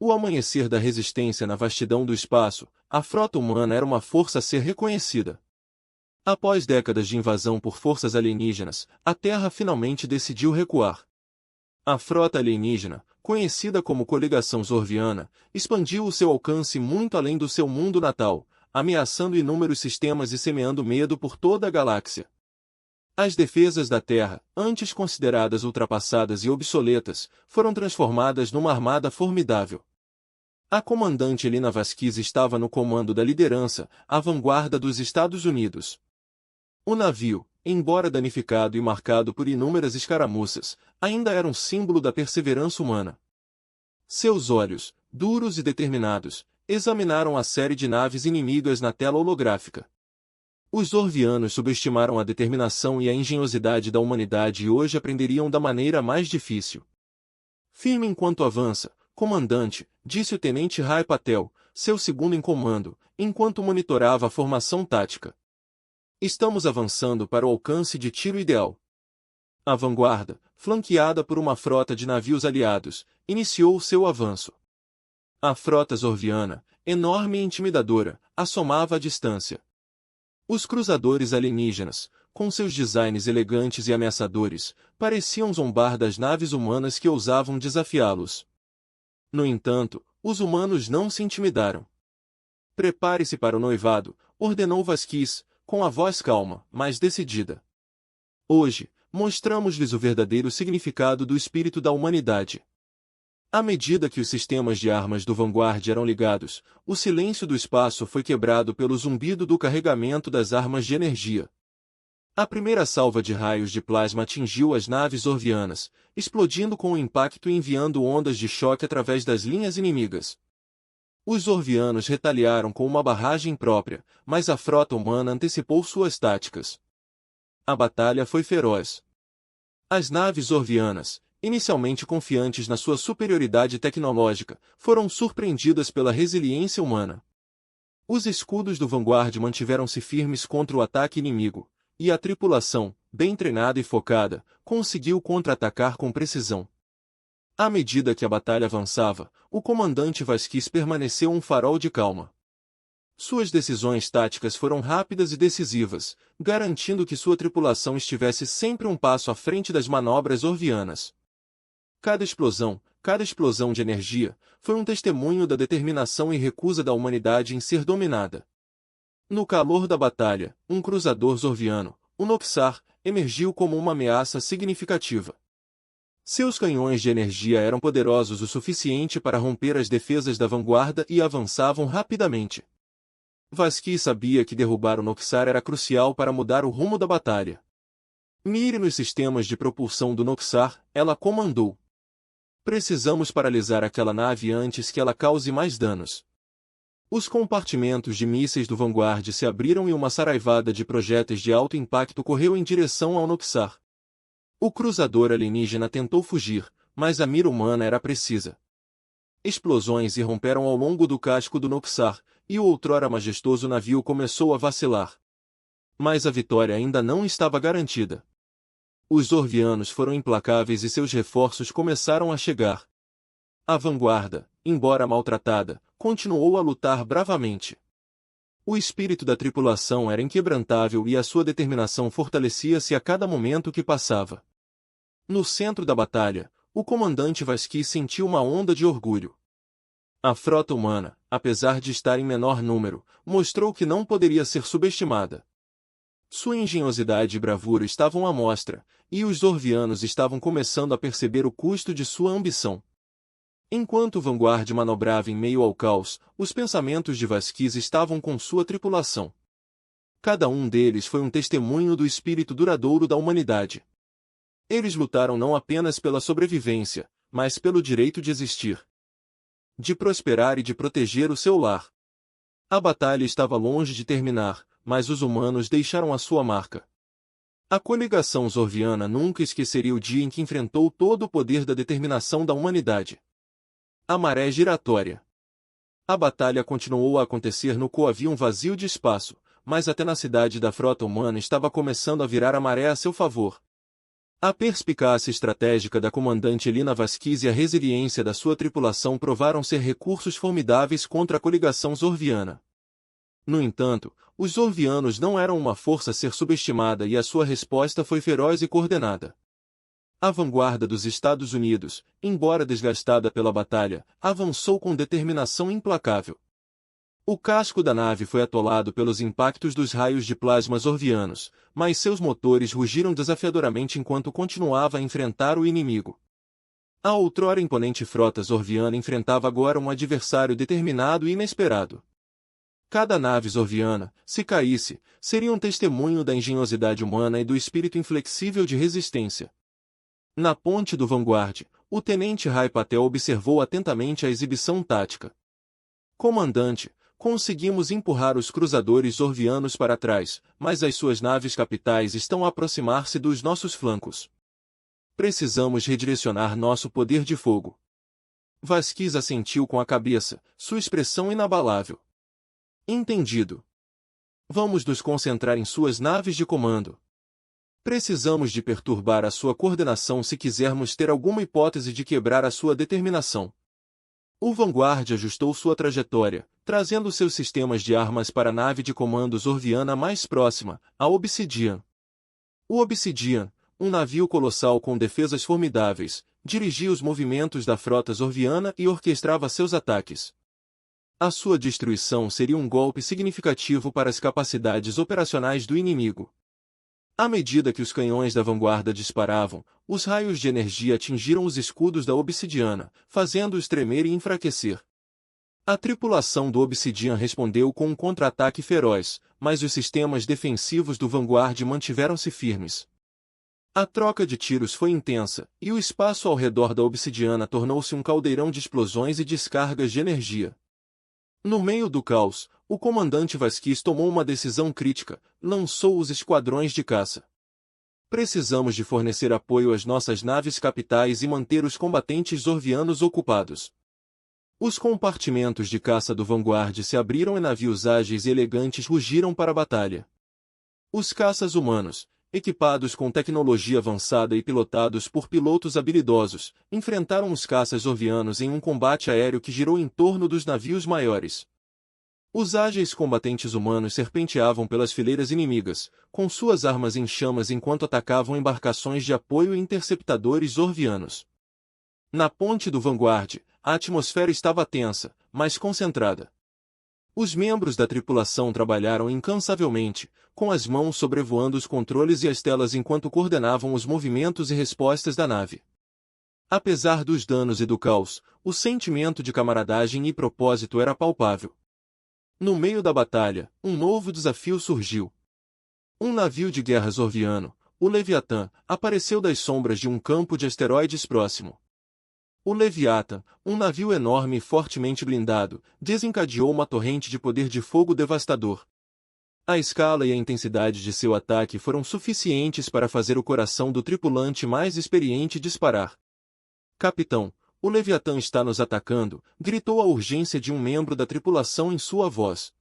O amanhecer da resistência na vastidão do espaço, a frota humana era uma força a ser reconhecida. Após décadas de invasão por forças alienígenas, a Terra finalmente decidiu recuar. A frota alienígena, conhecida como Coligação Zorviana, expandiu o seu alcance muito além do seu mundo natal, ameaçando inúmeros sistemas e semeando medo por toda a galáxia. As defesas da Terra, antes consideradas ultrapassadas e obsoletas, foram transformadas numa armada formidável. A comandante Helena Vasquez estava no comando da liderança, a vanguarda dos Estados Unidos. O navio, embora danificado e marcado por inúmeras escaramuças, ainda era um símbolo da perseverança humana. Seus olhos, duros e determinados, examinaram a série de naves inimigas na tela holográfica. Os Zorvianos subestimaram a determinação e a engenhosidade da humanidade e hoje aprenderiam da maneira mais difícil. Firme enquanto avança, comandante, disse o tenente Rai Patel, seu segundo em comando, enquanto monitorava a formação tática. Estamos avançando para o alcance de tiro ideal. A vanguarda, flanqueada por uma frota de navios aliados, iniciou seu avanço. A frota Zorviana, enorme e intimidadora, assomava à distância. Os cruzadores alienígenas, com seus designs elegantes e ameaçadores, pareciam zombar das naves humanas que ousavam desafiá-los. No entanto, os humanos não se intimidaram. Prepare-se para o noivado, ordenou Vasquez, com a voz calma, mas decidida. Hoje, mostramos-lhes o verdadeiro significado do espírito da humanidade. À medida que os sistemas de armas do Vanguard eram ligados, o silêncio do espaço foi quebrado pelo zumbido do carregamento das armas de energia. A primeira salva de raios de plasma atingiu as naves Zorvianas, explodindo com o impacto e enviando ondas de choque através das linhas inimigas. Os Zorvianos retaliaram com uma barragem própria, mas a frota humana antecipou suas táticas. A batalha foi feroz. As naves Zorvianas, inicialmente confiantes na sua superioridade tecnológica, foram surpreendidas pela resiliência humana. Os escudos do Vanguard mantiveram-se firmes contra o ataque inimigo, e a tripulação, bem treinada e focada, conseguiu contra-atacar com precisão. À medida que a batalha avançava, o comandante Vasquez permaneceu um farol de calma. Suas decisões táticas foram rápidas e decisivas, garantindo que sua tripulação estivesse sempre um passo à frente das manobras Zorvianas. Cada explosão de energia, foi um testemunho da determinação e recusa da humanidade em ser dominada. No calor da batalha, um cruzador Zorviano, o Noxar, emergiu como uma ameaça significativa. Seus canhões de energia eram poderosos o suficiente para romper as defesas da vanguarda e avançavam rapidamente. Vasquez sabia que derrubar o Noxar era crucial para mudar o rumo da batalha. Mire nos sistemas de propulsão do Noxar, ela comandou. Precisamos paralisar aquela nave antes que ela cause mais danos. Os compartimentos de mísseis do Vanguard se abriram e uma saraivada de projéteis de alto impacto correu em direção ao Noxar. O cruzador alienígena tentou fugir, mas a mira humana era precisa. Explosões irromperam ao longo do casco do Noxar, e o outrora majestoso navio começou a vacilar. Mas a vitória ainda não estava garantida. Os Zorvianos foram implacáveis e seus reforços começaram a chegar. A vanguarda, embora maltratada, continuou a lutar bravamente. O espírito da tripulação era inquebrantável e a sua determinação fortalecia-se a cada momento que passava. No centro da batalha, o comandante Vasquez sentiu uma onda de orgulho. A frota humana, apesar de estar em menor número, mostrou que não poderia ser subestimada. Sua engenhosidade e bravura estavam à mostra, e os Zorvianos estavam começando a perceber o custo de sua ambição. Enquanto o Vanguard manobrava em meio ao caos, os pensamentos de Vasquez estavam com sua tripulação. Cada um deles foi um testemunho do espírito duradouro da humanidade. Eles lutaram não apenas pela sobrevivência, mas pelo direito de existir, de prosperar e de proteger o seu lar. A batalha estava longe de terminar, mas os humanos deixaram a sua marca. A coligação Zorviana nunca esqueceria o dia em que enfrentou todo o poder da determinação da humanidade. A maré giratória. A batalha continuou a acontecer no coavio vazio de espaço, mas a tenacidade da frota humana estava começando a virar a maré a seu favor. A perspicácia estratégica da comandante Helena Vasquez e a resiliência da sua tripulação provaram ser recursos formidáveis contra a coligação zorviana. No entanto, os zorvianos não eram uma força a ser subestimada e a sua resposta foi feroz e coordenada. A vanguarda dos Estados Unidos, embora desgastada pela batalha, avançou com determinação implacável. O casco da nave foi atolado pelos impactos dos raios de plasma zorvianos, mas seus motores rugiram desafiadoramente enquanto continuava a enfrentar o inimigo. A outrora imponente frota zorviana enfrentava agora um adversário determinado e inesperado. Cada nave zorviana, se caísse, seria um testemunho da engenhosidade humana e do espírito inflexível de resistência. Na ponte do Vanguard, o tenente Rai Patel observou atentamente a exibição tática. Comandante, conseguimos empurrar os cruzadores zorvianos para trás, mas as suas naves capitais estão a aproximar-se dos nossos flancos. Precisamos redirecionar nosso poder de fogo. Vasquez assentiu com a cabeça, sua expressão inabalável. Entendido. Vamos nos concentrar em suas naves de comando. Precisamos de perturbar a sua coordenação se quisermos ter alguma hipótese de quebrar a sua determinação. O Vanguard ajustou sua trajetória, trazendo seus sistemas de armas para a nave de comando zorviana mais próxima, a Obsidian. O Obsidian, um navio colossal com defesas formidáveis, dirigia os movimentos da frota zorviana e orquestrava seus ataques. A sua destruição seria um golpe significativo para as capacidades operacionais do inimigo. À medida que os canhões da vanguarda disparavam, os raios de energia atingiram os escudos da Obsidiana, fazendo-os tremer e enfraquecer. A tripulação do Obsidian respondeu com um contra-ataque feroz, mas os sistemas defensivos do Vanguard mantiveram-se firmes. A troca de tiros foi intensa, e o espaço ao redor da Obsidiana tornou-se um caldeirão de explosões e descargas de energia. No meio do caos, o comandante Vasquez tomou uma decisão crítica, lançou os esquadrões de caça. Precisamos de fornecer apoio às nossas naves capitais e manter os combatentes zorvianos ocupados. Os compartimentos de caça do Vanguard se abriram e navios ágeis e elegantes rugiram para a batalha. Os caças humanos, equipados com tecnologia avançada e pilotados por pilotos habilidosos, enfrentaram os caças zorvianos em um combate aéreo que girou em torno dos navios maiores. Os ágeis combatentes humanos serpenteavam pelas fileiras inimigas, com suas armas em chamas enquanto atacavam embarcações de apoio e interceptadores zorvianos. Na ponte do Vanguard, a atmosfera estava tensa, mas concentrada. Os membros da tripulação trabalharam incansavelmente, com as mãos sobrevoando os controles e as telas enquanto coordenavam os movimentos e respostas da nave. Apesar dos danos e do caos, o sentimento de camaradagem e propósito era palpável. No meio da batalha, um novo desafio surgiu. Um navio de guerra zorviano, o Leviatã, apareceu das sombras de um campo de asteroides próximo. O Leviatã, um navio enorme e fortemente blindado, desencadeou uma torrente de poder de fogo devastador. A escala e a intensidade de seu ataque foram suficientes para fazer o coração do tripulante mais experiente disparar. Capitão, o Leviatã está nos atacando, gritou a urgência de um membro da tripulação em sua voz.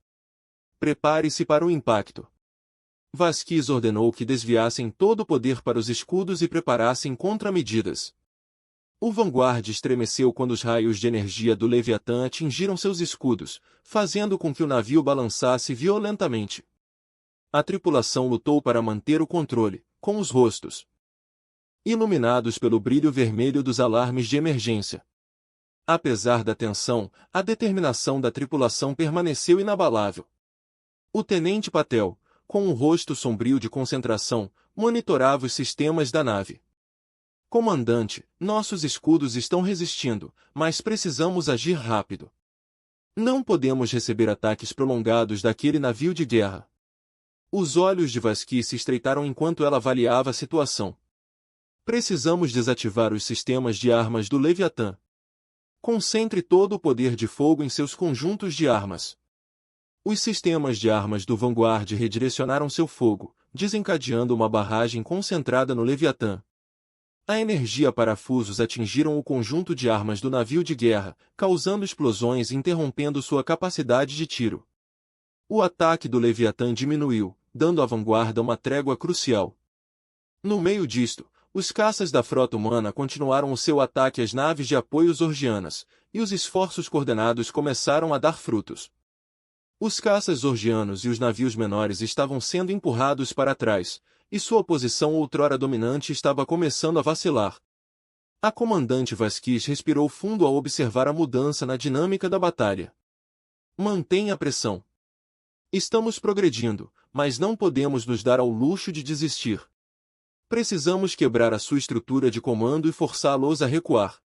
Prepare-se para o impacto. Vasquez ordenou que desviassem todo o poder para os escudos e preparassem contramedidas. O Vanguard estremeceu quando os raios de energia do Leviatã atingiram seus escudos, fazendo com que o navio balançasse violentamente. A tripulação lutou para manter o controle, com os rostos iluminados pelo brilho vermelho dos alarmes de emergência. Apesar da tensão, a determinação da tripulação permaneceu inabalável. O tenente Patel, com um rosto sombrio de concentração, monitorava os sistemas da nave. Comandante, nossos escudos estão resistindo, mas precisamos agir rápido. Não podemos receber ataques prolongados daquele navio de guerra. Os olhos de Vasquez se estreitaram enquanto ela avaliava a situação. Precisamos desativar os sistemas de armas do Leviatã. Concentre todo o poder de fogo em seus conjuntos de armas. Os sistemas de armas do Vanguard redirecionaram seu fogo, desencadeando uma barragem concentrada no Leviatã. A energia parafusos atingiram o conjunto de armas do navio de guerra, causando explosões e interrompendo sua capacidade de tiro. O ataque do Leviatã diminuiu, dando à vanguarda uma trégua crucial. No meio disto, Os caças da frota humana continuaram o seu ataque às naves de apoio zorgianas, e os esforços coordenados começaram a dar frutos. Os caças zorgianos e os navios menores estavam sendo empurrados para trás, e sua posição outrora dominante estava começando a vacilar. A comandante Vasquez respirou fundo ao observar a mudança na dinâmica da batalha. Mantenha a pressão. Estamos progredindo, mas não podemos nos dar ao luxo de desistir. Precisamos quebrar a sua estrutura de comando e forçá-los a recuar.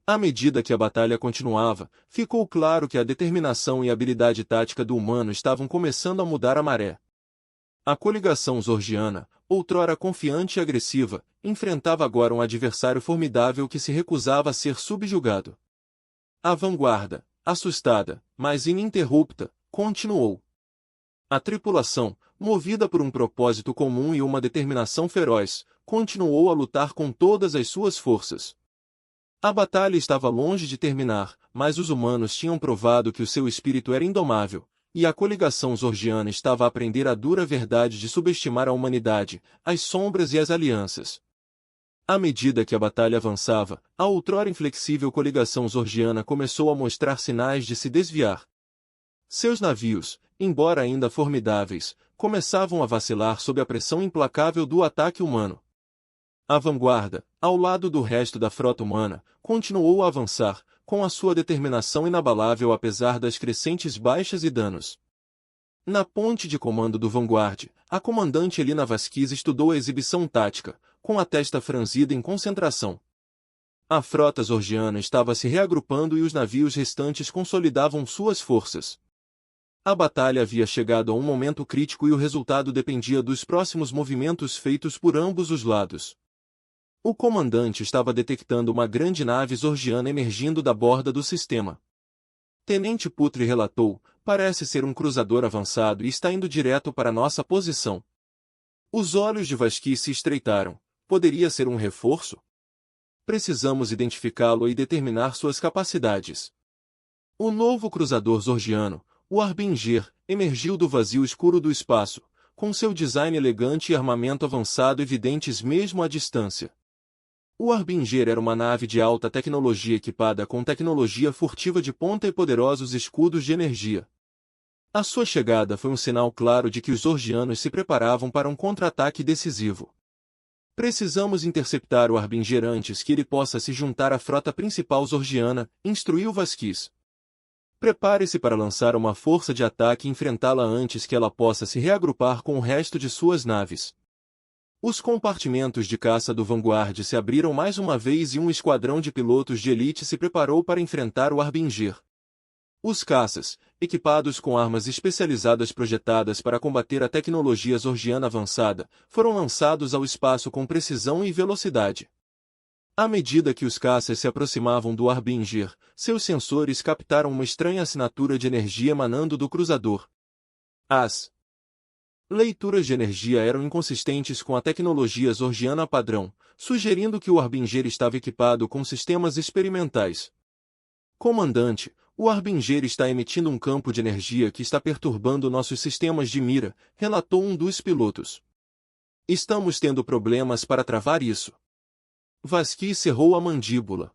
À medida que a batalha continuava, ficou claro que a determinação e a habilidade tática do humano estavam começando a mudar a maré. A coligação zorgiana, outrora confiante e agressiva, enfrentava agora um adversário formidável que se recusava a ser subjugado. A vanguarda, assustada, mas ininterrupta, continuou. A tripulação, movida por um propósito comum e uma determinação feroz, continuou a lutar com todas as suas forças. A batalha estava longe de terminar, mas os humanos tinham provado que o seu espírito era indomável, e a coligação zorgiana estava a aprender a dura verdade de subestimar a humanidade, as sombras e as alianças. À medida que a batalha avançava, a outrora inflexível coligação zorgiana começou a mostrar sinais de se desviar. Seus navios, embora ainda formidáveis, começavam a vacilar sob a pressão implacável do ataque humano. A vanguarda, ao lado do resto da frota humana, continuou a avançar, com a sua determinação inabalável apesar das crescentes baixas e danos. Na ponte de comando do Vanguard, a comandante Elina Vasquez estudou a exibição tática, com a testa franzida em concentração. A frota zorgiana estava se reagrupando e os navios restantes consolidavam suas forças. A batalha havia chegado a um momento crítico e o resultado dependia dos próximos movimentos feitos por ambos os lados. O comandante estava detectando uma grande nave zorgiana emergindo da borda do sistema. Tenente Putri relatou, parece ser um cruzador avançado e está indo direto para nossa posição. Os olhos de Vasquez se estreitaram. Poderia ser um reforço? Precisamos identificá-lo e determinar suas capacidades. O novo cruzador zorgiano, o Harbinger, emergiu do vazio escuro do espaço, com seu design elegante e armamento avançado evidentes mesmo à distância. O Harbinger era uma nave de alta tecnologia equipada com tecnologia furtiva de ponta e poderosos escudos de energia. A sua chegada foi um sinal claro de que os zorgianos se preparavam para um contra-ataque decisivo. Precisamos interceptar o Harbinger antes que ele possa se juntar à frota principal zorgiana, instruiu Vasquez. Prepare-se para lançar uma força de ataque e enfrentá-la antes que ela possa se reagrupar com o resto de suas naves. Os compartimentos de caça do Vanguard se abriram mais uma vez e um esquadrão de pilotos de elite se preparou para enfrentar o Harbinger. Os caças, equipados com armas especializadas projetadas para combater a tecnologia zorgiana avançada, foram lançados ao espaço com precisão e velocidade. À medida que os caças se aproximavam do Harbinger, seus sensores captaram uma estranha assinatura de energia emanando do cruzador. As leituras de energia eram inconsistentes com a tecnologia zorgiana padrão, sugerindo que o Harbinger estava equipado com sistemas experimentais. Comandante, o Harbinger está emitindo um campo de energia que está perturbando nossos sistemas de mira, relatou um dos pilotos. Estamos tendo problemas para travar isso. Vasquez cerrou a mandíbula.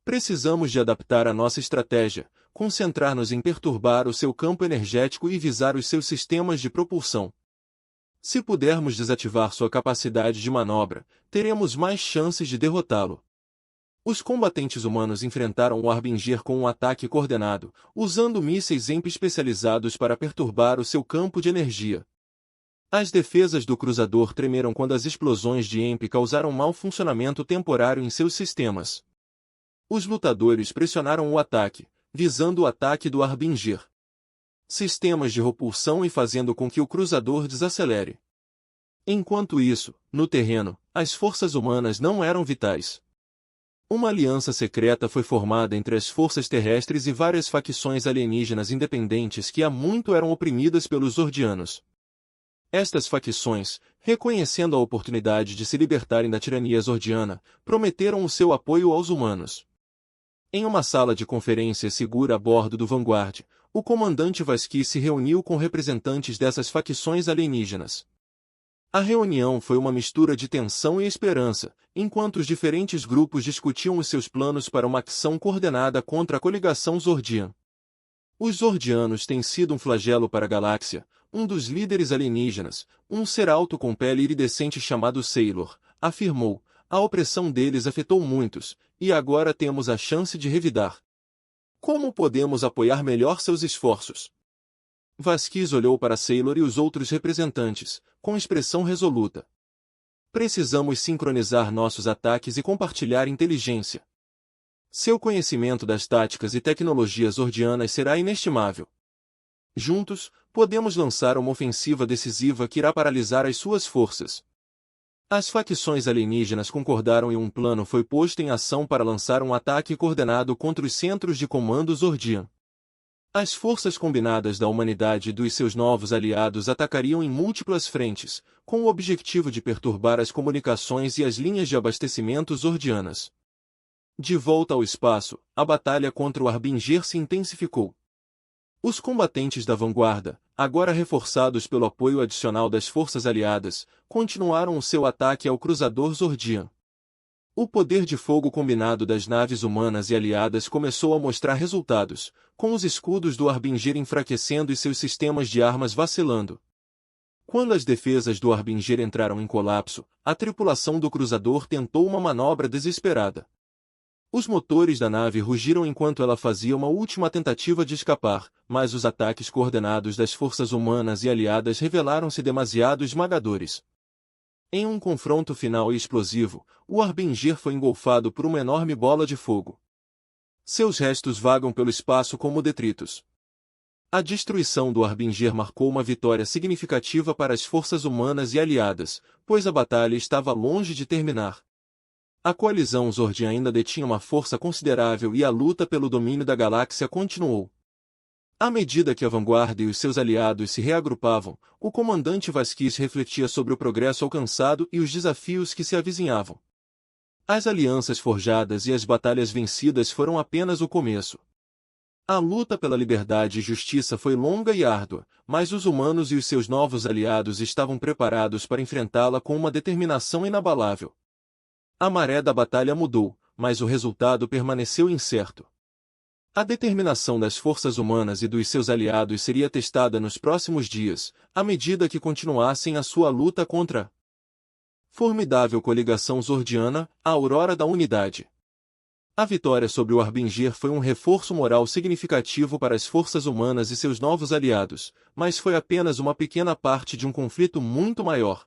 Precisamos de adaptar a nossa estratégia, concentrar-nos em perturbar o seu campo energético e visar os seus sistemas de propulsão. Se pudermos desativar sua capacidade de manobra, teremos mais chances de derrotá-lo. Os combatentes humanos enfrentaram o Harbinger com um ataque coordenado, usando mísseis EMP especializados para perturbar o seu campo de energia. As defesas do cruzador tremeram quando as explosões de EMP causaram mau funcionamento temporário em seus sistemas. Os lutadores pressionaram o ataque, visando o ataque do Harbinger. Sistemas de repulsão e fazendo com que o cruzador desacelere. Enquanto isso, no terreno, as forças humanas não eram vitais. Uma aliança secreta foi formada entre as forças terrestres e várias facções alienígenas independentes que há muito eram oprimidas pelos Zordianos. Estas facções, reconhecendo a oportunidade de se libertarem da tirania zordiana, prometeram o seu apoio aos humanos. Em uma sala de conferência segura a bordo do Vanguard, o comandante Vasquez se reuniu com representantes dessas facções alienígenas. A reunião foi uma mistura de tensão e esperança, enquanto os diferentes grupos discutiam os seus planos para uma ação coordenada contra a coligação Zordian. Os Zordianos têm sido um flagelo para a galáxia. Um dos líderes alienígenas, um ser alto com pele iridescente chamado Sailor, afirmou: a opressão deles afetou muitos, e agora temos a chance de revidar. Como podemos apoiar melhor seus esforços? Vasquez olhou para Sailor e os outros representantes, com expressão resoluta. Precisamos sincronizar nossos ataques e compartilhar inteligência. Seu conhecimento das táticas e tecnologias zordianas será inestimável. Juntos, podemos lançar uma ofensiva decisiva que irá paralisar as suas forças. As facções alienígenas concordaram e um plano foi posto em ação para lançar um ataque coordenado contra os centros de comando Zordian. As forças combinadas da humanidade e dos seus novos aliados atacariam em múltiplas frentes, com o objetivo de perturbar as comunicações e as linhas de abastecimento zordianas. De volta ao espaço, a batalha contra o Harbinger se intensificou. Os combatentes da vanguarda, agora reforçados pelo apoio adicional das forças aliadas, continuaram o seu ataque ao cruzador Zordian. O poder de fogo combinado das naves humanas e aliadas começou a mostrar resultados, com os escudos do Harbinger enfraquecendo e seus sistemas de armas vacilando. Quando as defesas do Harbinger entraram em colapso, a tripulação do cruzador tentou uma manobra desesperada. Os motores da nave rugiram enquanto ela fazia uma última tentativa de escapar, mas os ataques coordenados das forças humanas e aliadas revelaram-se demasiado esmagadores. Em um confronto final e explosivo, o Harbinger foi engolfado por uma enorme bola de fogo. Seus restos vagam pelo espaço como detritos. A destruição do Harbinger marcou uma vitória significativa para as forças humanas e aliadas, pois a batalha estava longe de terminar. A coalizão Zordian ainda detinha uma força considerável e a luta pelo domínio da galáxia continuou. À medida que a vanguarda e os seus aliados se reagrupavam, o comandante Vasquez refletia sobre o progresso alcançado e os desafios que se avizinhavam. As alianças forjadas e as batalhas vencidas foram apenas o começo. A luta pela liberdade e justiça foi longa e árdua, mas os humanos e os seus novos aliados estavam preparados para enfrentá-la com uma determinação inabalável. A maré da batalha mudou, mas o resultado permaneceu incerto. A determinação das forças humanas e dos seus aliados seria testada nos próximos dias, à medida que continuassem a sua luta contra a formidável coligação Zordiana, a Aurora da Unidade. A vitória sobre o Harbinger foi um reforço moral significativo para as forças humanas e seus novos aliados, mas foi apenas uma pequena parte de um conflito muito maior.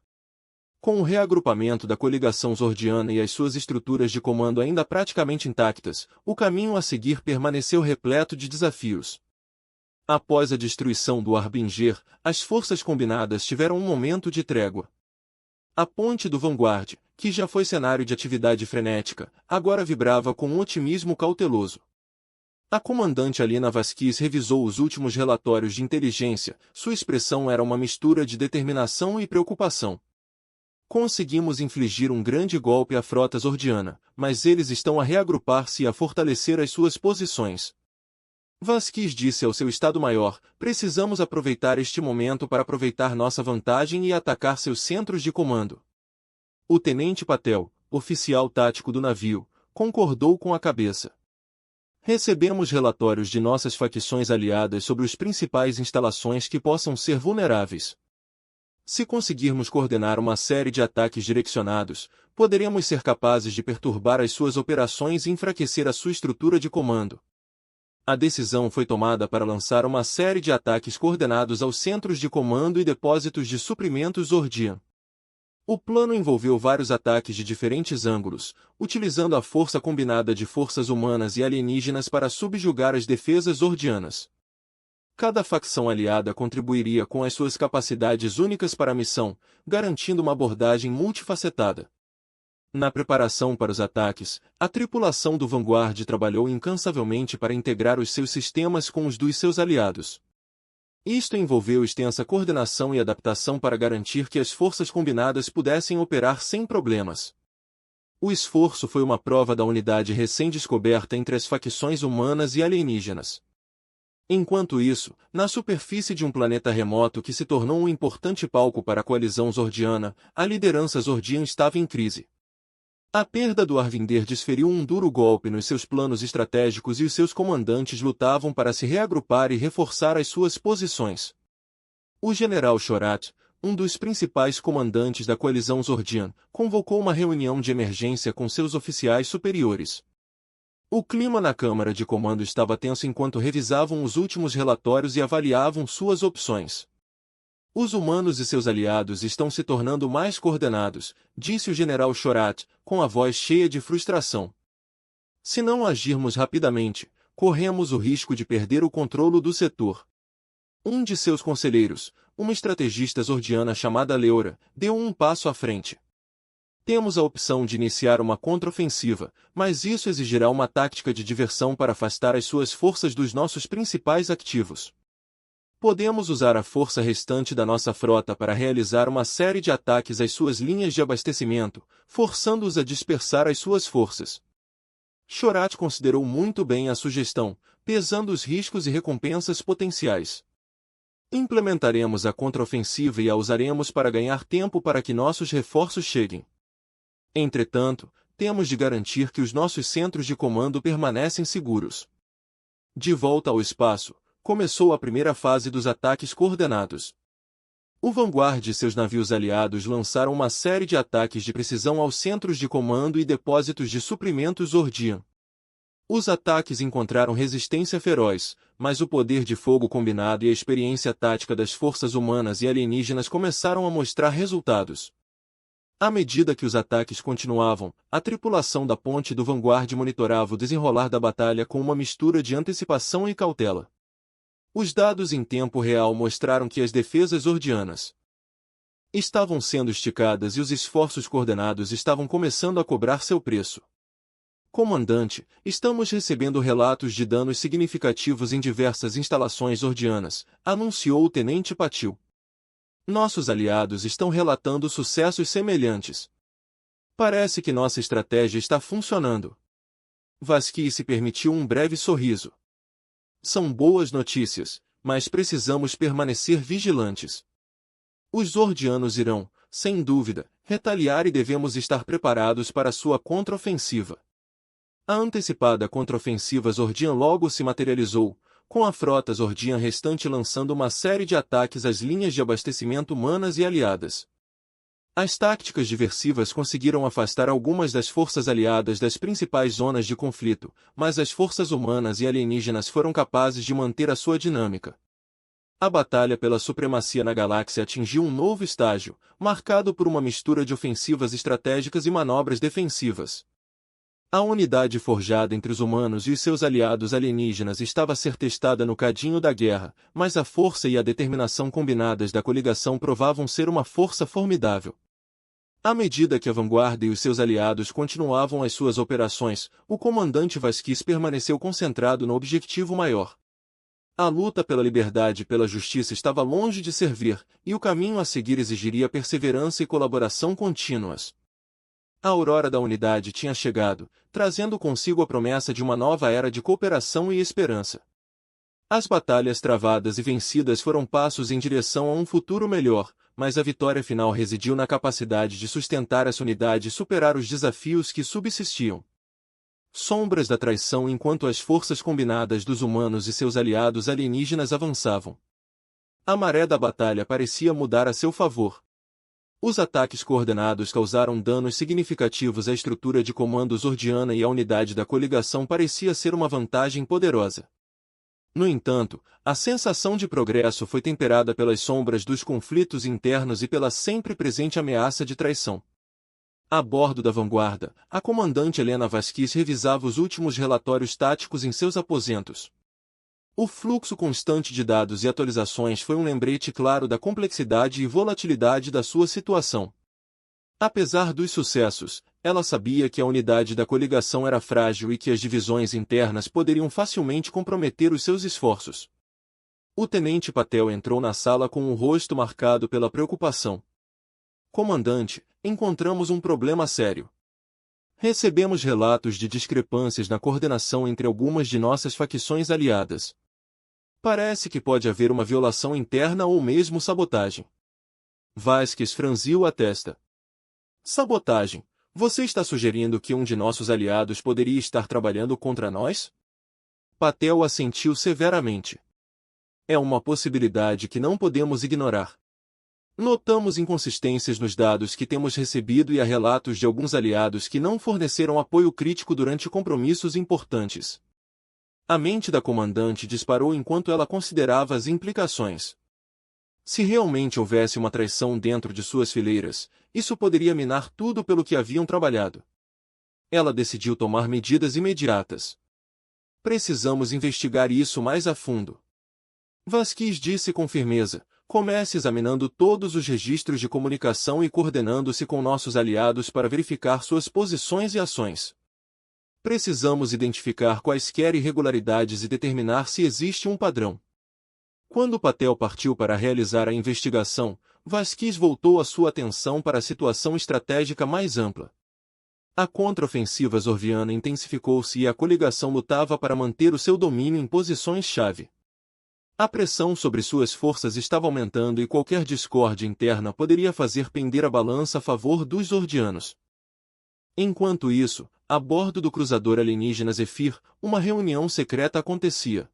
Com o reagrupamento da coligação Zordiana e as suas estruturas de comando ainda praticamente intactas, o caminho a seguir permaneceu repleto de desafios. Após a destruição do Harbinger, as forças combinadas tiveram um momento de trégua. A ponte do Vanguard, que já foi cenário de atividade frenética, agora vibrava com um otimismo cauteloso. A comandante Alina Vasquez revisou os últimos relatórios de inteligência, sua expressão era uma mistura de determinação e preocupação. Conseguimos infligir um grande golpe à frota Zordiana, mas eles estão a reagrupar-se e a fortalecer as suas posições. Vasquez disse ao seu Estado-Maior: precisamos aproveitar este momento para aproveitar nossa vantagem e atacar seus centros de comando. O tenente Patel, oficial tático do navio, concordou com a cabeça. Recebemos relatórios de nossas facções aliadas sobre as principais instalações que possam ser vulneráveis. Se conseguirmos coordenar uma série de ataques direcionados, poderemos ser capazes de perturbar as suas operações e enfraquecer a sua estrutura de comando. A decisão foi tomada para lançar uma série de ataques coordenados aos centros de comando e depósitos de suprimentos Zordian. O plano envolveu vários ataques de diferentes ângulos, utilizando a força combinada de forças humanas e alienígenas para subjugar as defesas Zordianas. Cada facção aliada contribuiria com as suas capacidades únicas para a missão, garantindo uma abordagem multifacetada. Na preparação para os ataques, a tripulação do Vanguard trabalhou incansavelmente para integrar os seus sistemas com os dos seus aliados. Isto envolveu extensa coordenação e adaptação para garantir que as forças combinadas pudessem operar sem problemas. O esforço foi uma prova da unidade recém-descoberta entre as facções humanas e alienígenas. Enquanto isso, na superfície de um planeta remoto que se tornou um importante palco para a coalizão Zordiana, a liderança Zordian estava em crise. A perda do Arvinder desferiu um duro golpe nos seus planos estratégicos e os seus comandantes lutavam para se reagrupar e reforçar as suas posições. O general Shorat, um dos principais comandantes da coalizão Zordian, convocou uma reunião de emergência com seus oficiais superiores. O clima na Câmara de Comando estava tenso enquanto revisavam os últimos relatórios e avaliavam suas opções. Os humanos e seus aliados estão se tornando mais coordenados, disse o general Shorat, com a voz cheia de frustração. Se não agirmos rapidamente, corremos o risco de perder o controle do setor. Um de seus conselheiros, uma estrategista zordiana chamada Leora, deu um passo à frente. Temos a opção de iniciar uma contraofensiva, mas isso exigirá uma tática de diversão para afastar as suas forças dos nossos principais ativos. Podemos usar a força restante da nossa frota para realizar uma série de ataques às suas linhas de abastecimento, forçando-os a dispersar as suas forças. Shorat considerou muito bem a sugestão, pesando os riscos e recompensas potenciais. Implementaremos a contraofensiva e a usaremos para ganhar tempo para que nossos reforços cheguem. Entretanto, temos de garantir que os nossos centros de comando permanecem seguros. De volta ao espaço, começou a primeira fase dos ataques coordenados. O Vanguard e seus navios aliados lançaram uma série de ataques de precisão aos centros de comando e depósitos de suprimentos Zordian. Os ataques encontraram resistência feroz, mas o poder de fogo combinado e a experiência tática das forças humanas e alienígenas começaram a mostrar resultados. À medida que os ataques continuavam, a tripulação da ponte do Vanguard monitorava o desenrolar da batalha com uma mistura de antecipação e cautela. Os dados em tempo real mostraram que as defesas zordianas estavam sendo esticadas e os esforços coordenados estavam começando a cobrar seu preço. Comandante, estamos recebendo relatos de danos significativos em diversas instalações zordianas, anunciou o tenente Patil. Nossos aliados estão relatando sucessos semelhantes. Parece que nossa estratégia está funcionando. Vasquez se permitiu um breve sorriso. São boas notícias, mas precisamos permanecer vigilantes. Os Zordianos irão, sem dúvida, retaliar e devemos estar preparados para sua contraofensiva. A antecipada contraofensiva Zordian logo se materializou, com a frota Zordian restante lançando uma série de ataques às linhas de abastecimento humanas e aliadas. As táticas diversivas conseguiram afastar algumas das forças aliadas das principais zonas de conflito, mas as forças humanas e alienígenas foram capazes de manter a sua dinâmica. A batalha pela supremacia na galáxia atingiu um novo estágio, marcado por uma mistura de ofensivas estratégicas e manobras defensivas. A unidade forjada entre os humanos e os seus aliados alienígenas estava a ser testada no cadinho da guerra, mas a força e a determinação combinadas da coligação provavam ser uma força formidável. À medida que a vanguarda e os seus aliados continuavam as suas operações, o comandante Vasquez permaneceu concentrado no objetivo maior. A luta pela liberdade e pela justiça estava longe de servir, e o caminho a seguir exigiria perseverança e colaboração contínuas. A aurora da unidade tinha chegado, trazendo consigo a promessa de uma nova era de cooperação e esperança. As batalhas travadas e vencidas foram passos em direção a um futuro melhor, mas a vitória final residiu na capacidade de sustentar essa unidade e superar os desafios que subsistiam. Sombras da traição enquanto as forças combinadas dos humanos e seus aliados alienígenas avançavam. A maré da batalha parecia mudar a seu favor. Os ataques coordenados causaram danos significativos à estrutura de comando zordiana e a unidade da coligação parecia ser uma vantagem poderosa. No entanto, a sensação de progresso foi temperada pelas sombras dos conflitos internos e pela sempre presente ameaça de traição. A bordo da vanguarda, a comandante Helena Vasquez revisava os últimos relatórios táticos em seus aposentos. O fluxo constante de dados e atualizações foi um lembrete claro da complexidade e volatilidade da sua situação. Apesar dos sucessos, ela sabia que a unidade da coligação era frágil e que as divisões internas poderiam facilmente comprometer os seus esforços. O tenente Patel entrou na sala com um rosto marcado pela preocupação. Comandante, encontramos um problema sério. Recebemos relatos de discrepâncias na coordenação entre algumas de nossas facções aliadas. Parece que pode haver uma violação interna ou mesmo sabotagem. Vasquez franziu a testa. Sabotagem? Você está sugerindo que um de nossos aliados poderia estar trabalhando contra nós? Patel assentiu severamente. É uma possibilidade que não podemos ignorar. Notamos inconsistências nos dados que temos recebido e há relatos de alguns aliados que não forneceram apoio crítico durante compromissos importantes. A mente da comandante disparou enquanto ela considerava as implicações. Se realmente houvesse uma traição dentro de suas fileiras, isso poderia minar tudo pelo que haviam trabalhado. Ela decidiu tomar medidas imediatas. Precisamos investigar isso mais a fundo. Vasquez disse com firmeza. Comece examinando todos os registros de comunicação e coordenando-se com nossos aliados para verificar suas posições e ações. Precisamos identificar quaisquer irregularidades e determinar se existe um padrão. Quando Patel partiu para realizar a investigação, Vasquez voltou a sua atenção para a situação estratégica mais ampla. A contraofensiva zorviana intensificou-se e a coligação lutava para manter o seu domínio em posições-chave. A pressão sobre suas forças estava aumentando e qualquer discórdia interna poderia fazer pender a balança a favor dos zordianos. Enquanto isso, a bordo do cruzador alienígena Zephyr, uma reunião secreta acontecia.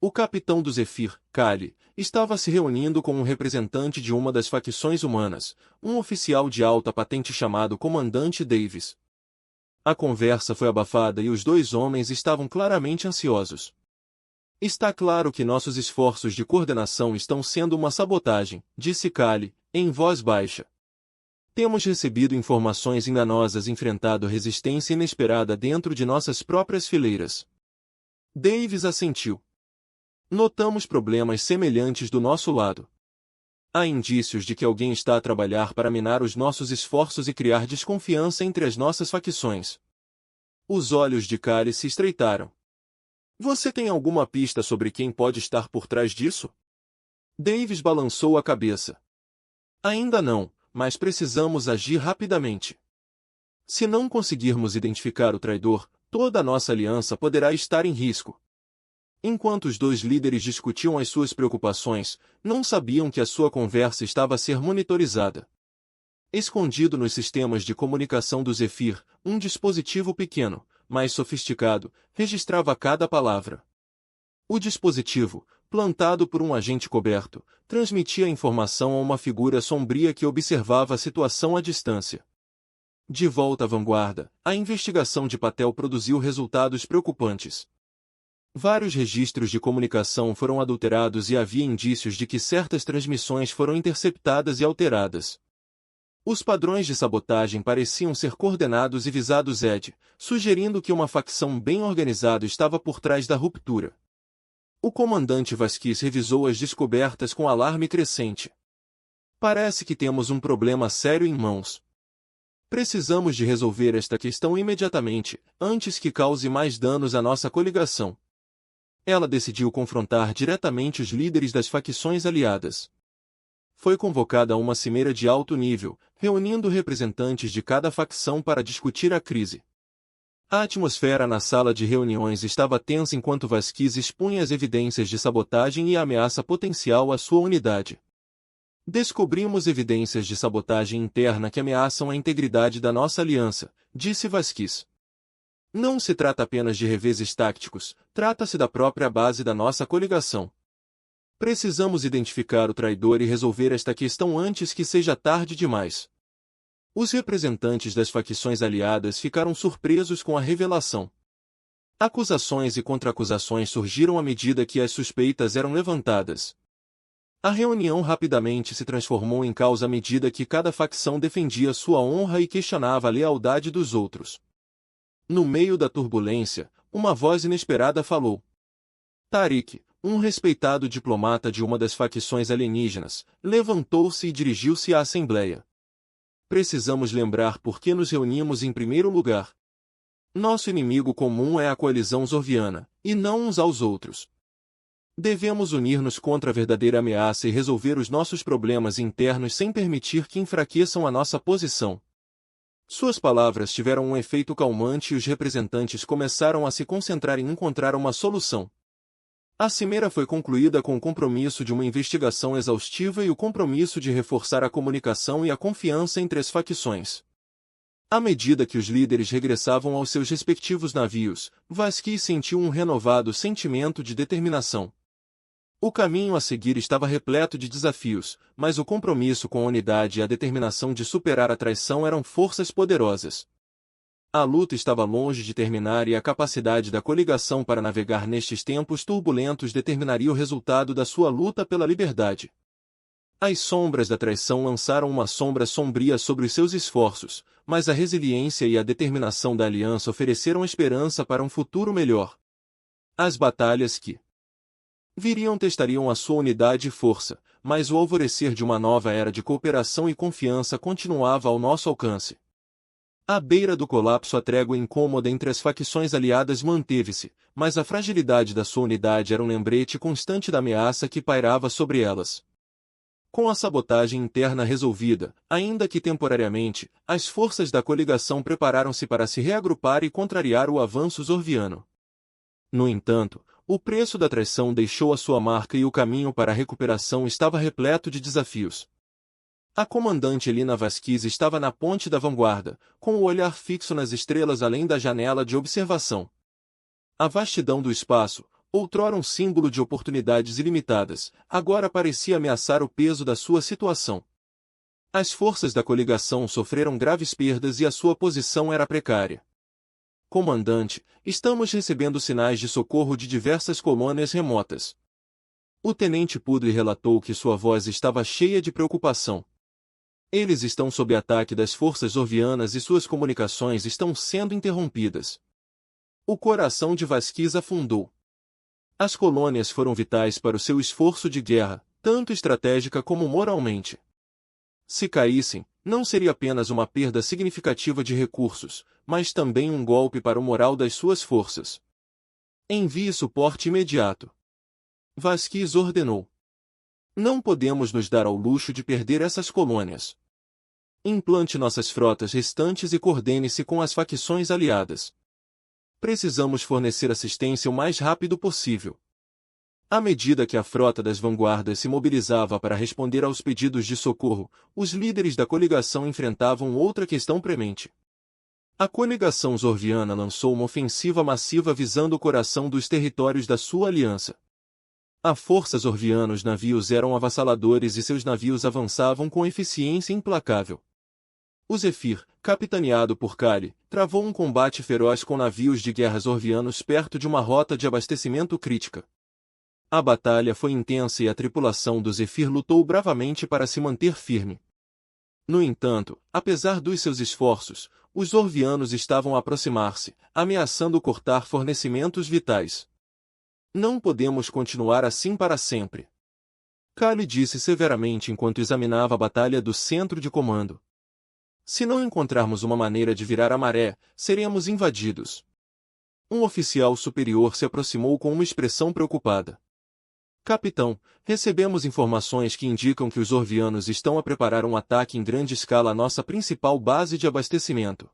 O capitão do Zephyr, Kali, estava se reunindo com um representante de uma das facções humanas, um oficial de alta patente chamado Comandante Davis. A conversa foi abafada e os dois homens estavam claramente ansiosos. Está claro que nossos esforços de coordenação estão sendo uma sabotagem, disse Kali, em voz baixa. Temos recebido informações enganosas e enfrentado resistência inesperada dentro de nossas próprias fileiras. Davis assentiu. Notamos problemas semelhantes do nosso lado. Há indícios de que alguém está a trabalhar para minar os nossos esforços e criar desconfiança entre as nossas facções. Os olhos de Kali se estreitaram. Você tem alguma pista sobre quem pode estar por trás disso? Davis balançou a cabeça. Ainda não, mas precisamos agir rapidamente. Se não conseguirmos identificar o traidor, toda a nossa aliança poderá estar em risco. Enquanto os dois líderes discutiam as suas preocupações, não sabiam que a sua conversa estava a ser monitorizada. Escondido nos sistemas de comunicação do Zephyr, um dispositivo pequeno, mais sofisticado, registrava cada palavra. O dispositivo, plantado por um agente coberto, transmitia a informação a uma figura sombria que observava a situação à distância. De volta à vanguarda, a investigação de Patel produziu resultados preocupantes. Vários registros de comunicação foram adulterados e havia indícios de que certas transmissões foram interceptadas e alteradas. Os padrões de sabotagem pareciam ser coordenados e visados sugerindo que uma facção bem organizada estava por trás da ruptura. O comandante Vasquez revisou as descobertas com alarme crescente. Parece que temos um problema sério em mãos. Precisamos de resolver esta questão imediatamente, antes que cause mais danos à nossa coligação. Ela decidiu confrontar diretamente os líderes das facções aliadas. Foi convocada uma cimeira de alto nível, reunindo representantes de cada facção para discutir a crise. A atmosfera na sala de reuniões estava tensa enquanto Vasquez expunha as evidências de sabotagem e a ameaça potencial à sua unidade. Descobrimos evidências de sabotagem interna que ameaçam a integridade da nossa aliança, disse Vasquez. Não se trata apenas de reveses táticos, trata-se da própria base da nossa coligação. Precisamos identificar o traidor e resolver esta questão antes que seja tarde demais. Os representantes das facções aliadas ficaram surpresos com a revelação. Acusações e contra-acusações surgiram à medida que as suspeitas eram levantadas. A reunião rapidamente se transformou em caos à medida que cada facção defendia sua honra e questionava a lealdade dos outros. No meio da turbulência, uma voz inesperada falou. Tariq, um respeitado diplomata de uma das facções alienígenas, levantou-se e dirigiu-se à Assembleia. Precisamos lembrar por que nos reunimos em primeiro lugar. Nosso inimigo comum é a coalizão zorviana, e não uns aos outros. Devemos unir-nos contra a verdadeira ameaça e resolver os nossos problemas internos sem permitir que enfraqueçam a nossa posição. Suas palavras tiveram um efeito calmante e os representantes começaram a se concentrar em encontrar uma solução. A cimeira foi concluída com o compromisso de uma investigação exaustiva e o compromisso de reforçar a comunicação e a confiança entre as facções. À medida que os líderes regressavam aos seus respectivos navios, Vasquez sentiu um renovado sentimento de determinação. O caminho a seguir estava repleto de desafios, mas o compromisso com a unidade e a determinação de superar a traição eram forças poderosas. A luta estava longe de terminar e a capacidade da coligação para navegar nestes tempos turbulentos determinaria o resultado da sua luta pela liberdade. As sombras da traição lançaram uma sombra sombria sobre os seus esforços, mas a resiliência e a determinação da aliança ofereceram esperança para um futuro melhor. As batalhas que viriam testariam a sua unidade e força, mas o alvorecer de uma nova era de cooperação e confiança continuava ao nosso alcance. À beira do colapso, a trégua incômoda entre as facções aliadas manteve-se, mas a fragilidade da sua unidade era um lembrete constante da ameaça que pairava sobre elas. Com a sabotagem interna resolvida, ainda que temporariamente, as forças da coligação prepararam-se para se reagrupar e contrariar o avanço zorviano. No entanto, o preço da traição deixou a sua marca e o caminho para a recuperação estava repleto de desafios. A comandante Elina Vasquez estava na ponte da vanguarda, com o olhar fixo nas estrelas além da janela de observação. A vastidão do espaço, outrora um símbolo de oportunidades ilimitadas, agora parecia ameaçar o peso da sua situação. As forças da coligação sofreram graves perdas e a sua posição era precária. Comandante, estamos recebendo sinais de socorro de diversas colônias remotas. O tenente Pudri relatou que sua voz estava cheia de preocupação. Eles estão sob ataque das forças zorvianas e suas comunicações estão sendo interrompidas. O coração de Vasquez afundou. As colônias foram vitais para o seu esforço de guerra, tanto estratégica como moralmente. Se caíssem, não seria apenas uma perda significativa de recursos, mas também um golpe para o moral das suas forças. Envie suporte imediato. Vasquez ordenou. Não podemos nos dar ao luxo de perder essas colônias. Implante nossas frotas restantes e coordene-se com as facções aliadas. Precisamos fornecer assistência o mais rápido possível. À medida que a frota das vanguardas se mobilizava para responder aos pedidos de socorro, os líderes da coligação enfrentavam outra questão premente. A coligação zorviana lançou uma ofensiva massiva visando o coração dos territórios da sua aliança. A força zorviana, os navios eram avassaladores e seus navios avançavam com eficiência implacável. O Zephyr, capitaneado por Kali, travou um combate feroz com navios de guerra zorvianos perto de uma rota de abastecimento crítica. A batalha foi intensa e a tripulação do Zephyr lutou bravamente para se manter firme. No entanto, apesar dos seus esforços, os zorvianos estavam a aproximar-se, ameaçando cortar fornecimentos vitais. Não podemos continuar assim para sempre. Kali disse severamente enquanto examinava a batalha do centro de comando. Se não encontrarmos uma maneira de virar a maré, seremos invadidos. Um oficial superior se aproximou com uma expressão preocupada. Capitão, recebemos informações que indicam que os zorvianos estão a preparar um ataque em grande escala à nossa principal base de abastecimento.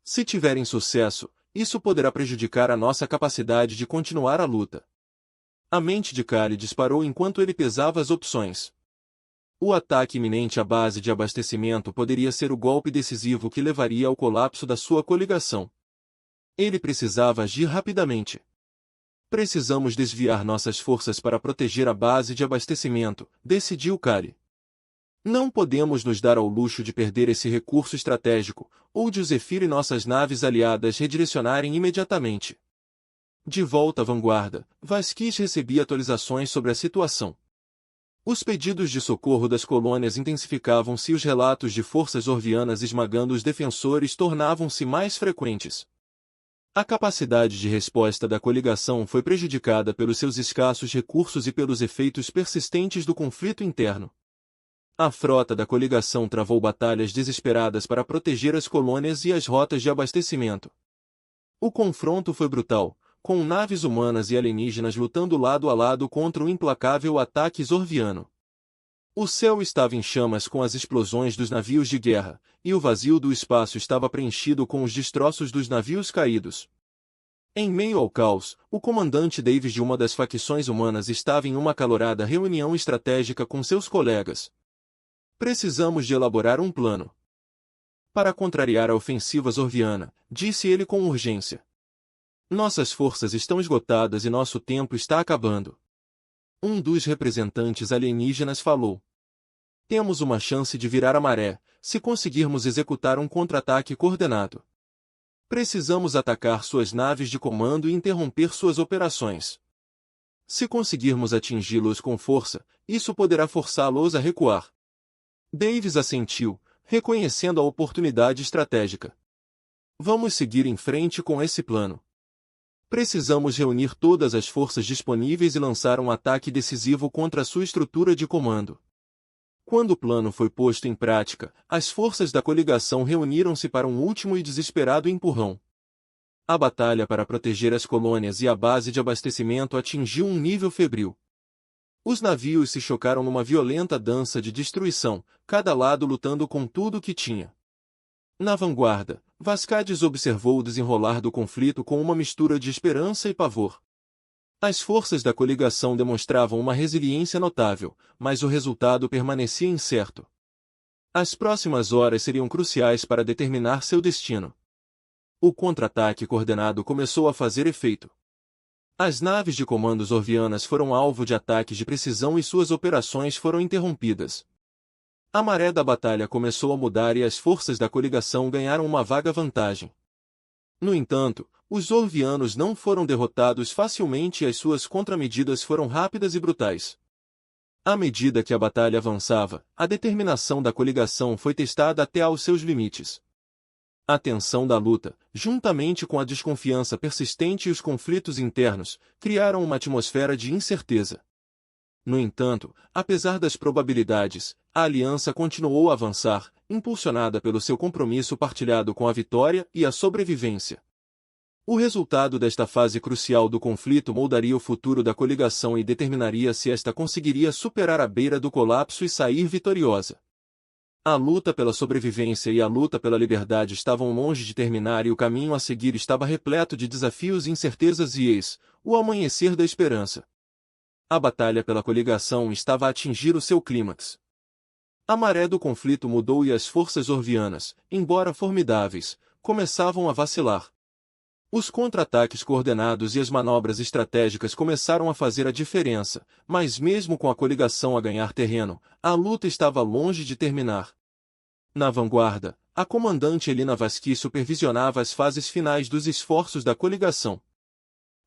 Se tiverem sucesso, isso poderá prejudicar a nossa capacidade de continuar a luta. A mente de Kali disparou enquanto ele pesava as opções. O ataque iminente à base de abastecimento poderia ser o golpe decisivo que levaria ao colapso da sua coligação. Ele precisava agir rapidamente. Precisamos desviar nossas forças para proteger a base de abastecimento, decidiu Kali. Não podemos nos dar ao luxo de perder esse recurso estratégico, ou de o Zephyr e nossas naves aliadas redirecionarem imediatamente. De volta à vanguarda, Vasquez recebia atualizações sobre a situação. Os pedidos de socorro das colônias intensificavam-se e os relatos de forças zorvianas esmagando os defensores tornavam-se mais frequentes. A capacidade de resposta da coligação foi prejudicada pelos seus escassos recursos e pelos efeitos persistentes do conflito interno. A frota da coligação travou batalhas desesperadas para proteger as colônias e as rotas de abastecimento. O confronto foi brutal, com naves humanas e alienígenas lutando lado a lado contra o implacável ataque zorviano. O céu estava em chamas com as explosões dos navios de guerra, e o vazio do espaço estava preenchido com os destroços dos navios caídos. Em meio ao caos, o comandante Davis de uma das facções humanas estava em uma acalorada reunião estratégica com seus colegas. Precisamos de elaborar um plano para contrariar a ofensiva zorviana, disse ele com urgência. Nossas forças estão esgotadas e nosso tempo está acabando. Um dos representantes alienígenas falou. Temos uma chance de virar a maré, se conseguirmos executar um contra-ataque coordenado. Precisamos atacar suas naves de comando e interromper suas operações. Se conseguirmos atingi-los com força, isso poderá forçá-los a recuar. Davis assentiu, reconhecendo a oportunidade estratégica. Vamos seguir em frente com esse plano. Precisamos reunir todas as forças disponíveis e lançar um ataque decisivo contra sua estrutura de comando. Quando o plano foi posto em prática, as forças da coligação reuniram-se para um último e desesperado empurrão. A batalha para proteger as colônias e a base de abastecimento atingiu um nível febril. Os navios se chocaram numa violenta dança de destruição, cada lado lutando com tudo o que tinha. Na vanguarda, Vasquez observou o desenrolar do conflito com uma mistura de esperança e pavor. As forças da coligação demonstravam uma resiliência notável, mas o resultado permanecia incerto. As próximas horas seriam cruciais para determinar seu destino. O contra-ataque coordenado começou a fazer efeito. As naves de comando zorvianas foram alvo de ataques de precisão e suas operações foram interrompidas. A maré da batalha começou a mudar e as forças da coligação ganharam uma vaga vantagem. No entanto, os zorvianos não foram derrotados facilmente e as suas contramedidas foram rápidas e brutais. À medida que a batalha avançava, a determinação da coligação foi testada até aos seus limites. A tensão da luta, juntamente com a desconfiança persistente e os conflitos internos, criaram uma atmosfera de incerteza. No entanto, apesar das probabilidades, a aliança continuou a avançar, impulsionada pelo seu compromisso partilhado com a vitória e a sobrevivência. O resultado desta fase crucial do conflito moldaria o futuro da coligação e determinaria se esta conseguiria superar a beira do colapso e sair vitoriosa. A luta pela sobrevivência e a luta pela liberdade estavam longe de terminar e o caminho a seguir estava repleto de desafios e incertezas e eis, o amanhecer da esperança. A batalha pela coligação estava a atingir o seu clímax. A maré do conflito mudou e as forças zorvianas, embora formidáveis, começavam a vacilar. Os contra-ataques coordenados e as manobras estratégicas começaram a fazer a diferença, mas mesmo com a coligação a ganhar terreno, a luta estava longe de terminar. Na vanguarda, a comandante Elina Vasquez supervisionava as fases finais dos esforços da coligação.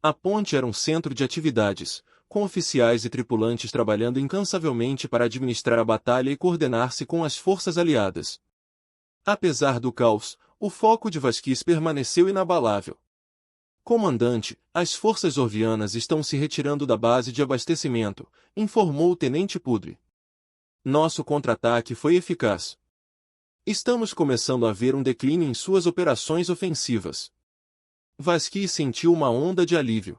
A ponte era um centro de atividades, com oficiais e tripulantes trabalhando incansavelmente para administrar a batalha e coordenar-se com as forças aliadas. Apesar do caos, o foco de Vasquez permaneceu inabalável. Comandante, as forças zorvianas estão se retirando da base de abastecimento, informou o tenente Pudri. Nosso contra-ataque foi eficaz. Estamos começando a ver um declínio em suas operações ofensivas. Vasquez sentiu uma onda de alívio.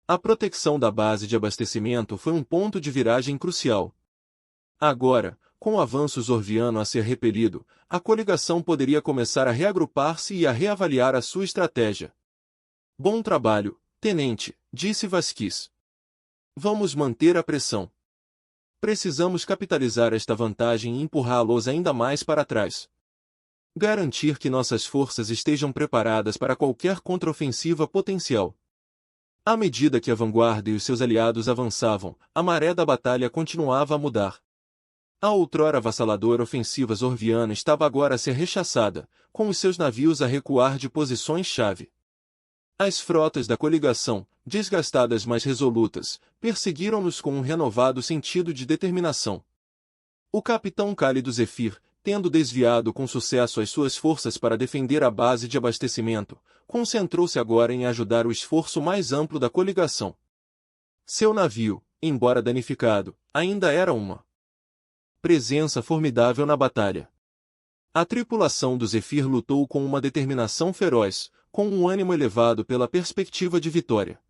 A proteção da base de abastecimento foi um ponto de viragem crucial. Agora, com o avanço zorviano a ser repelido, a coligação poderia começar a reagrupar-se e a reavaliar a sua estratégia. Bom trabalho, tenente, disse Vasquez. Vamos manter a pressão. Precisamos capitalizar esta vantagem e empurrá-los ainda mais para trás. Garantir que nossas forças estejam preparadas para qualquer contraofensiva potencial. À medida que a vanguarda e os seus aliados avançavam, a maré da batalha continuava a mudar. A outrora avassaladora ofensiva zorviana estava agora a ser rechaçada, com os seus navios a recuar de posições-chave. As frotas da coligação, desgastadas mas resolutas, perseguiram-nos com um renovado sentido de determinação. O capitão Cálido Zephyr, tendo desviado com sucesso as suas forças para defender a base de abastecimento, concentrou-se agora em ajudar o esforço mais amplo da coligação. Seu navio, embora danificado, ainda era uma presença formidável na batalha. A tripulação do Zephyr lutou com uma determinação feroz, com um ânimo elevado pela perspectiva de vitória.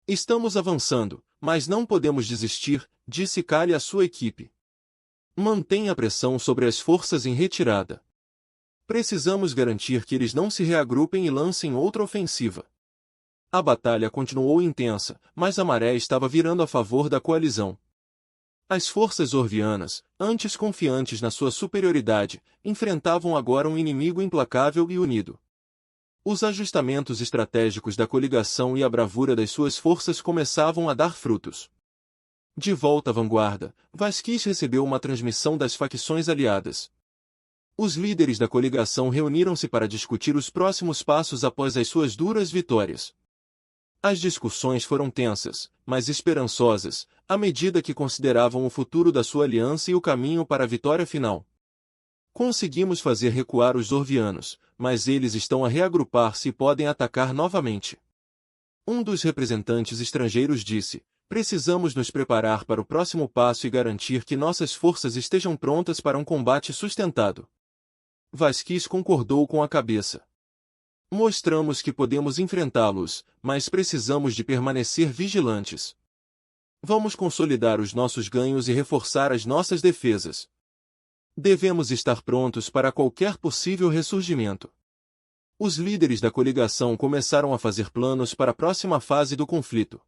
Estamos avançando, mas não podemos desistir, disse Kali à sua equipe. Mantenha a pressão sobre as forças em retirada. Precisamos garantir que eles não se reagrupem e lancem outra ofensiva. A batalha continuou intensa, mas a maré estava virando a favor da coalizão. As forças orvianas, antes confiantes na sua superioridade, enfrentavam agora um inimigo implacável e unido. Os ajustamentos estratégicos da coligação e a bravura das suas forças começavam a dar frutos. De volta à vanguarda, Vasquez recebeu uma transmissão das facções aliadas. Os líderes da coligação reuniram-se para discutir os próximos passos após as suas duras vitórias. As discussões foram tensas, mas esperançosas, à medida que consideravam o futuro da sua aliança e o caminho para a vitória final. Conseguimos fazer recuar os orvianos, mas eles estão a reagrupar-se e podem atacar novamente. Um dos representantes estrangeiros disse: precisamos nos preparar para o próximo passo e garantir que nossas forças estejam prontas para um combate sustentado. Vasquez concordou com a cabeça. Mostramos que podemos enfrentá-los, mas precisamos de permanecer vigilantes. Vamos consolidar os nossos ganhos e reforçar as nossas defesas. Devemos estar prontos para qualquer possível ressurgimento. Os líderes da coligação começaram a fazer planos para a próxima fase do conflito.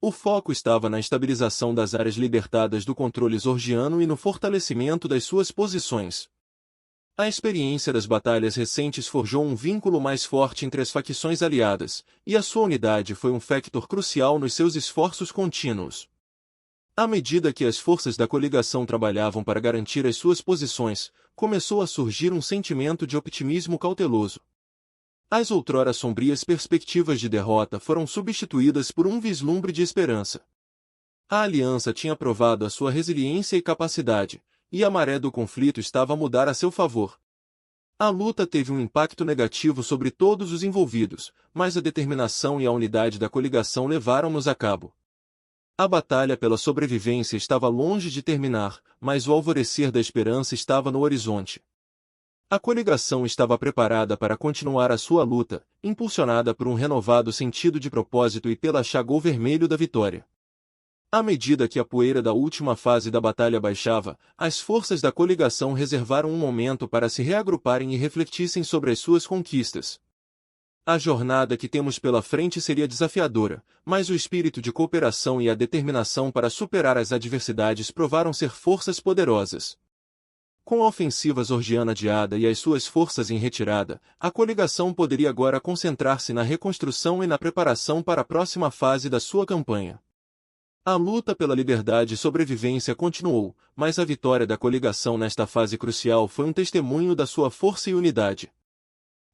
O foco estava na estabilização das áreas libertadas do controle zorgiano e no fortalecimento das suas posições. A experiência das batalhas recentes forjou um vínculo mais forte entre as facções aliadas, e a sua unidade foi um factor crucial nos seus esforços contínuos. À medida que as forças da coligação trabalhavam para garantir as suas posições, começou a surgir um sentimento de optimismo cauteloso. As outrora sombrias perspectivas de derrota foram substituídas por um vislumbre de esperança. A aliança tinha provado a sua resiliência e capacidade, e a maré do conflito estava a mudar a seu favor. A luta teve um impacto negativo sobre todos os envolvidos, mas a determinação e a unidade da coligação levaram-nos a cabo. A batalha pela sobrevivência estava longe de terminar, mas o alvorecer da esperança estava no horizonte. A coligação estava preparada para continuar a sua luta, impulsionada por um renovado sentido de propósito e pela chagou vermelho da vitória. À medida que a poeira da última fase da batalha baixava, as forças da coligação reservaram um momento para se reagruparem e refletissem sobre as suas conquistas. A jornada que temos pela frente seria desafiadora, mas o espírito de cooperação e a determinação para superar as adversidades provaram ser forças poderosas. Com a ofensiva zorgiana adiada e as suas forças em retirada, a coligação poderia agora concentrar-se na reconstrução e na preparação para a próxima fase da sua campanha. A luta pela liberdade e sobrevivência continuou, mas a vitória da coligação nesta fase crucial foi um testemunho da sua força e unidade.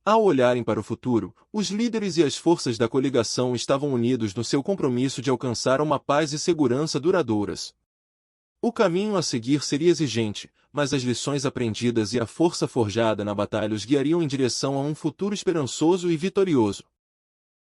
Ao olharem para o futuro, os líderes e as forças da coligação estavam unidos no seu compromisso de alcançar uma paz e segurança duradouras. O caminho a seguir seria exigente, mas as lições aprendidas e a força forjada na batalha os guiariam em direção a um futuro esperançoso e vitorioso.